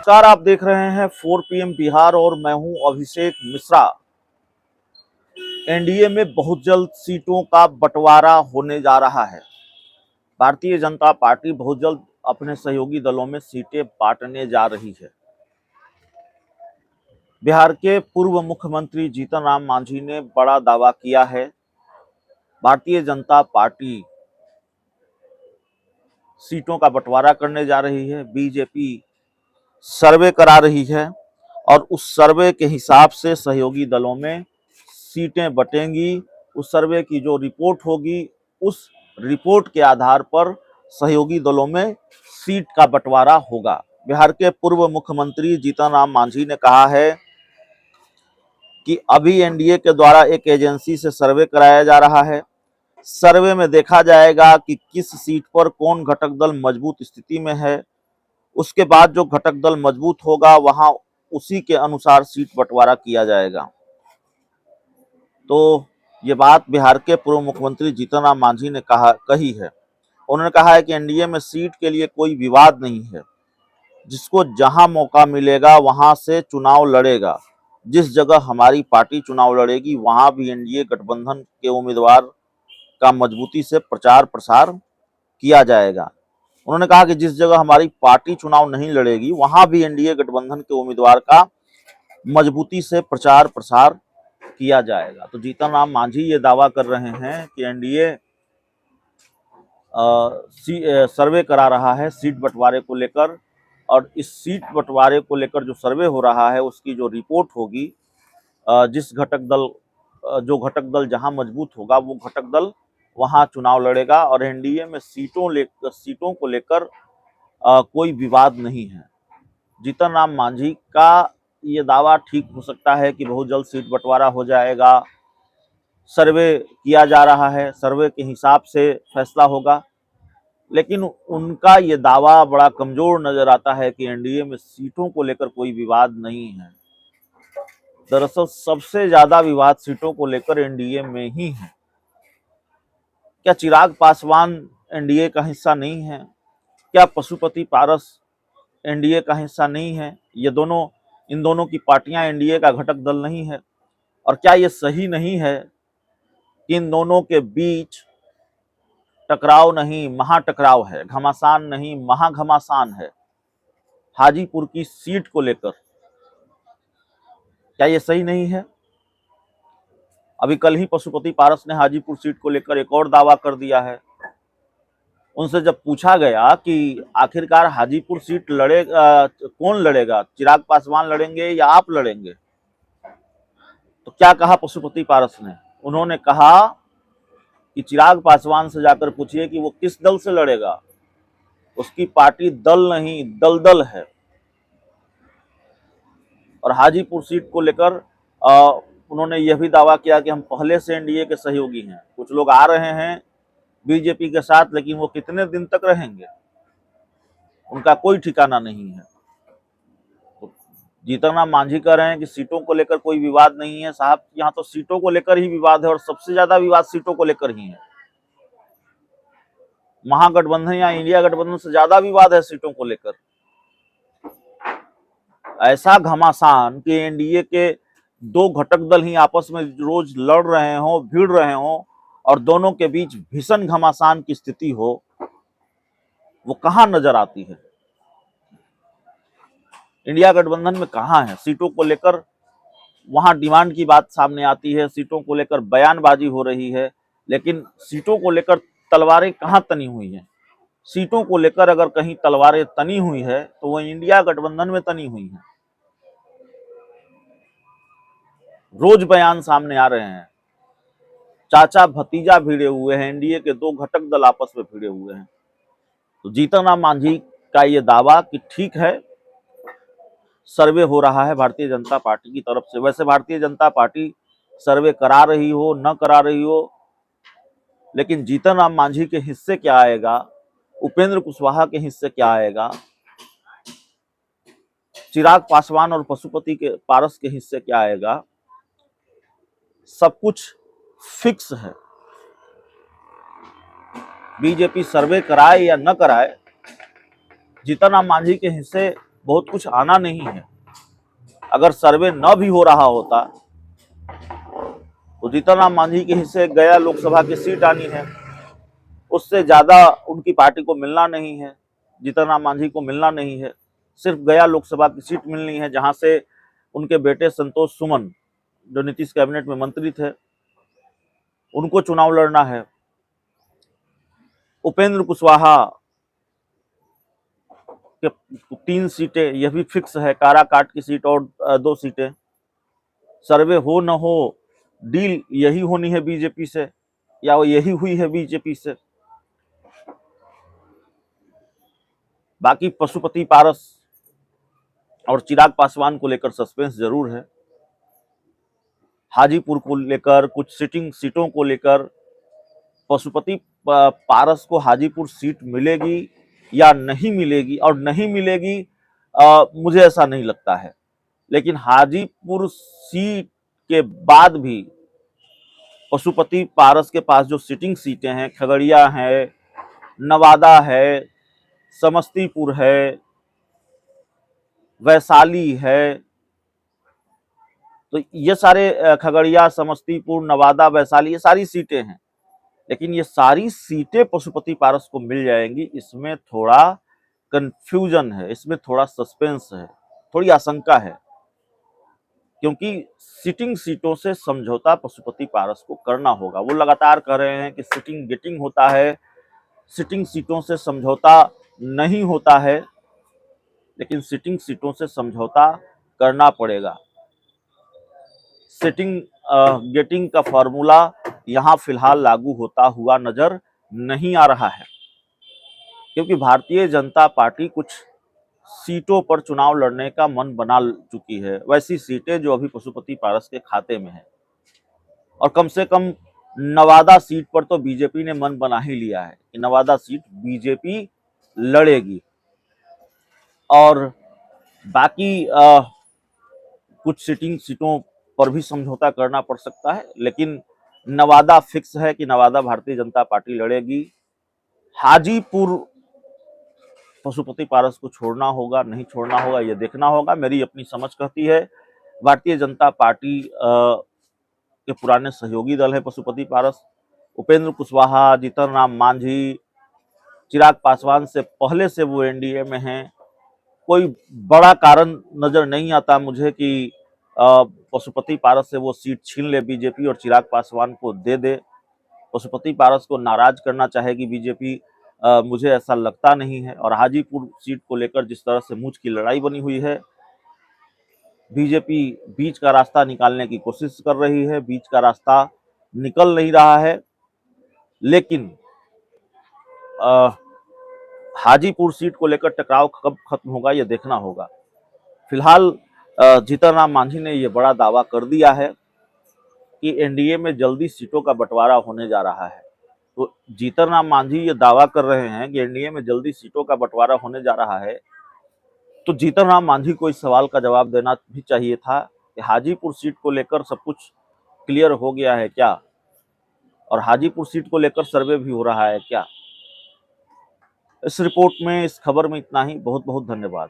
नमस्कार, आप देख रहे हैं 4 PM बिहार और मैं हूं अभिषेक मिश्रा। एनडीए में बहुत जल्द सीटों का बंटवारा होने जा रहा है। भारतीय जनता पार्टी बहुत जल्द अपने सहयोगी दलों में सीटें बांटने जा रही है। बिहार के पूर्व मुख्यमंत्री जीतन राम मांझी ने बड़ा दावा किया है। भारतीय जनता पार्टी सीटों का बंटवारा करने जा रही है। बीजेपी सर्वे करा रही है और उस सर्वे के हिसाब से सहयोगी दलों में सीटें बटेंगी। उस सर्वे की जो रिपोर्ट होगी, उस रिपोर्ट के आधार पर सहयोगी दलों में सीट का बंटवारा होगा। बिहार के पूर्व मुख्यमंत्री जीतन राम मांझी ने कहा है कि अभी एनडीए के द्वारा एक एजेंसी से सर्वे कराया जा रहा है। सर्वे में देखा जाएगा कि किस सीट पर कौन घटक दल मजबूत स्थिति में है। उसके बाद जो घटक दल मजबूत होगा वहां उसी के अनुसार सीट बंटवारा किया जाएगा। तो ये बात बिहार के पूर्व मुख्यमंत्री जीतन राम मांझी ने कही है। उन्होंने कहा है कि एनडीए में सीट के लिए कोई विवाद नहीं है। जिसको जहां मौका मिलेगा वहां से चुनाव लड़ेगा। जिस जगह हमारी पार्टी चुनाव लड़ेगी वहां भी एनडीए गठबंधन के उम्मीदवार का मजबूती से प्रचार प्रसार किया जाएगा। उन्होंने कहा कि जिस जगह हमारी पार्टी चुनाव नहीं लड़ेगी वहां भी एनडीए गठबंधन के उम्मीदवार का मजबूती से प्रचार प्रसार किया जाएगा। तो जीतन राम मांझी ये दावा कर रहे हैं कि एनडीए सर्वे करा रहा है सीट बंटवारे को लेकर, और इस सीट बंटवारे को लेकर जो सर्वे हो रहा है उसकी जो रिपोर्ट होगी, जिस घटक दल जहां मजबूत होगा वो घटक दल वहां चुनाव लड़ेगा और एनडीए में सीटों को लेकर कोई विवाद नहीं है। जीतन राम मांझी का ये दावा ठीक हो सकता है कि बहुत जल्द सीट बंटवारा हो जाएगा। सर्वे किया जा रहा है, सर्वे के हिसाब से फैसला होगा, लेकिन उनका ये दावा बड़ा कमजोर नजर आता है कि एनडीए में सीटों को लेकर कोई विवाद नहीं है। दरअसल सबसे ज्यादा विवाद सीटों को लेकर एनडीए में ही है। क्या चिराग पासवान एनडीए का हिस्सा नहीं है? क्या पशुपति पारस एनडीए का हिस्सा नहीं है? इन दोनों की पार्टियां एनडीए का घटक दल नहीं है? और क्या ये सही नहीं है कि इन दोनों के बीच टकराव नहीं महाटकराव है, घमासान नहीं महाघमासान है हाजीपुर की सीट को लेकर? क्या ये सही नहीं है? अभी कल ही पशुपति पारस ने हाजीपुर सीट को लेकर एक और दावा कर दिया है। उनसे जब पूछा गया कि आखिरकार हाजीपुर सीट कौन लड़ेगा, चिराग पासवान लड़ेंगे या आप लड़ेंगे, तो क्या कहा पशुपति पारस ने? उन्होंने कहा कि चिराग पासवान से जाकर पूछिए कि वो किस दल से लड़ेगा। उसकी पार्टी दल नहीं दलदल है। और हाजीपुर सीट को लेकर उन्होंने यह भी दावा किया कि हम पहले से एनडीए के सहयोगी हैं। कुछ लोग आ रहे हैं बीजेपी के साथ, लेकिन वो कितने दिन तक रहेंगे उनका कोई ठिकाना नहीं है। तो जीतन राम मांझी कह रहे हैं कि सीटों को लेकर कोई विवाद नहीं है। साहब, यहाँ तो सीटों को लेकर ही विवाद है और सबसे ज्यादा विवाद सीटों को लेकर ही है। महागठबंधन या इंडिया गठबंधन से ज्यादा विवाद है सीटों को लेकर। ऐसा घमासान कि एनडीए के दो घटक दल ही आपस में रोज लड़ रहे हों, भिड़ रहे हों और दोनों के बीच भीषण घमासान की स्थिति हो, वो कहां नजर आती है? इंडिया गठबंधन में कहां है? सीटों को लेकर वहां डिमांड की बात सामने आती है, सीटों को लेकर बयानबाजी हो रही है, लेकिन सीटों को लेकर तलवारें कहां तनी हुई हैं? सीटों को लेकर अगर कहीं तलवारें तनी हुई है तो वो इंडिया गठबंधन में तनी हुई है। रोज बयान सामने आ रहे हैं, चाचा भतीजा भिड़े हुए हैं, एनडीए के दो घटक दल आपस में भिड़े हुए हैं। तो जीतन राम मांझी का ये दावा कि ठीक है, सर्वे हो रहा है भारतीय जनता पार्टी की तरफ से। वैसे भारतीय जनता पार्टी सर्वे करा रही हो न करा रही हो, लेकिन जीतन राम मांझी के हिस्से क्या आएगा, उपेंद्र कुशवाहा के हिस्से क्या आएगा, चिराग पासवान और पशुपति के पारस के हिस्से क्या आएगा, सब कुछ फिक्स है। बीजेपी सर्वे कराए या न कराए, जीतन राम मांझी के हिस्से बहुत कुछ आना नहीं है। अगर सर्वे न भी हो रहा होता तो जीतन राम मांझी के हिस्से गया लोकसभा की सीट आनी है, उससे ज्यादा उनकी पार्टी को मिलना नहीं है, जीतन राम मांझी को मिलना नहीं है। सिर्फ गया लोकसभा की सीट मिलनी है, जहां से उनके बेटे संतोष सुमन जो नीतीश कैबिनेट में मंत्री थे उनको चुनाव लड़ना है। उपेंद्र कुशवाहा के 3 सीटें यह भी फिक्स है, काराकाट की सीट और 2 सीटें। सर्वे हो न हो डील यही होनी है बीजेपी से, या वो यही हुई है बीजेपी से। बाकी पशुपति पारस और चिराग पासवान को लेकर सस्पेंस जरूर है। हाजीपुर को लेकर, कुछ सिटिंग सीटों को लेकर पशुपति पारस को हाजीपुर सीट मिलेगी या नहीं मिलेगी, और नहीं मिलेगी मुझे ऐसा नहीं लगता है। लेकिन हाजीपुर सीट के बाद भी पशुपति पारस के पास जो सिटिंग सीटें हैं, खगड़िया है, नवादा है, समस्तीपुर है, वैशाली है, तो ये सारे खगड़िया, समस्तीपुर, नवादा, वैशाली ये सारी सीटें हैं। लेकिन ये सारी सीटें पशुपति पारस को मिल जाएंगी, इसमें थोड़ा कंफ्यूजन है, इसमें थोड़ा सस्पेंस है, थोड़ी आशंका है। क्योंकि सिटिंग सीटों से समझौता पशुपति पारस को करना होगा। वो लगातार कह रहे हैं कि सिटिंग गेटिंग होता है, सिटिंग सीटों से समझौता नहीं होता है, लेकिन सिटिंग सीटों से समझौता करना पड़ेगा। सिटिंग गेटिंग का फॉर्मूला यहां फिलहाल लागू होता हुआ नजर नहीं आ रहा है, क्योंकि भारतीय जनता पार्टी कुछ सीटों पर चुनाव लड़ने का मन बना चुकी है, वैसी सीटें जो अभी पशुपति पारस के खाते में है। और कम से कम नवादा सीट पर तो बीजेपी ने मन बना ही लिया है कि नवादा सीट बीजेपी लड़ेगी। और बाकी कुछ सिटिंग सीटों पर भी समझौता करना पड़ सकता है, लेकिन नवादा फिक्स है कि नवादा भारतीय जनता पार्टी लड़ेगी। हाजीपुर पशुपति पारस को छोड़ना होगा, नहीं छोड़ना होगा, यह देखना होगा। मेरी अपनी समझ कहती है भारतीय जनता पार्टी के पुराने सहयोगी दल है पशुपति पारस। उपेंद्र कुशवाहा, जीतन राम मांझी, चिराग पासवान से पहले से वो एनडीए में हैं। कोई बड़ा कारण नजर नहीं आता मुझे कि पशुपति पारस से वो सीट छीन ले बीजेपी और चिराग पासवान को दे दे। पशुपति पारस को नाराज करना चाहेगी बीजेपी, मुझे ऐसा लगता नहीं है। और हाजीपुर सीट को लेकर जिस तरह से मूंछ की लड़ाई बनी हुई है, बीजेपी बीच का रास्ता निकालने की कोशिश कर रही है, बीच का रास्ता निकल नहीं रहा है। लेकिन हाजीपुर सीट को लेकर टकराव कब खत्म होगा ये देखना होगा। फिलहाल जीतन राम मांझी ने यह बड़ा दावा कर दिया है कि एनडीए में जल्दी सीटों का बंटवारा होने जा रहा है। तो जीतन राम मांझी ये दावा कर रहे हैं कि एनडीए में जल्दी सीटों का बंटवारा होने जा रहा है, तो जीतन राम मांझी को इस सवाल का जवाब देना भी चाहिए था कि हाजीपुर सीट को लेकर सब कुछ क्लियर हो गया है क्या, और हाजीपुर सीट को लेकर सर्वे भी हो रहा है क्या। इस रिपोर्ट में, इस खबर में इतना ही। बहुत बहुत धन्यवाद।